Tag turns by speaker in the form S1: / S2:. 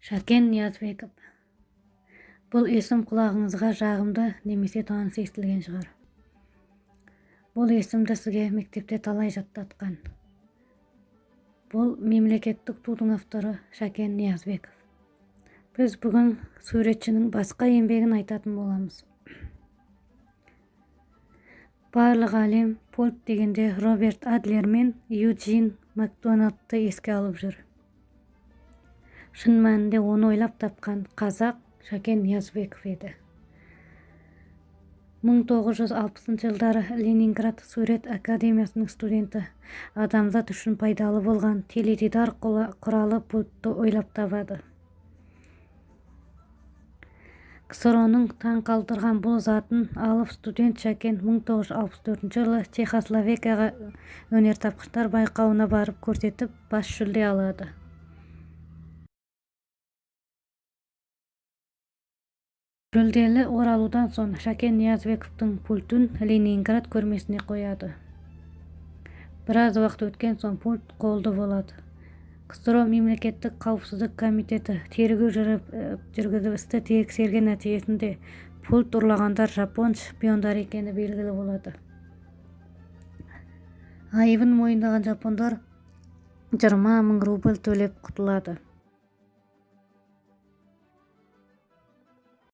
S1: Шәкен Ниязбеков. Бұл есім құлағыңызға жағымды немесе таныс естілген шығар. Бұл есімді сізге мектепте талай жаттатқан. Бұл мемлекеттік тудың авторы Шәкен Ниязбеков. Біз бүгін суретшінің басқа еңбегін айтатын боламыз. Барлық әлем пульт дегенде Роберт Адлер мен Юджин Макдональдты еске алып жүр. Шын мәнінде оны ойлап тапқан қазақ Шәкен Ниязбеков еді. 1960 жылдары Ленинград сурет академиясының студенті адамзат үшін пайдалы болған теледидар құралы пультты ойлап табады. КСРО-ның таң қалдырған бұл затын алып студент Шәкен 1964 жылы Чехословакияға өнертапқыштар байқауына барып көрсетіп бас жүлде алады. Жүлделі оралудан соң Шәкен Ниязбековтың пультін Ленинград көрмесіне қояды. Біраз уақыт өткен соң пульт қолды болады. КСРО мемлекеттік қауіпсіздік комитеті тергеу жүргізіп істі тексерген нәтижесінде пульт ұрлағандар жапон шпиондары екені белгілі болады. Айыбын мойындаған жапондар 20 000 рубль төлеп құтылады.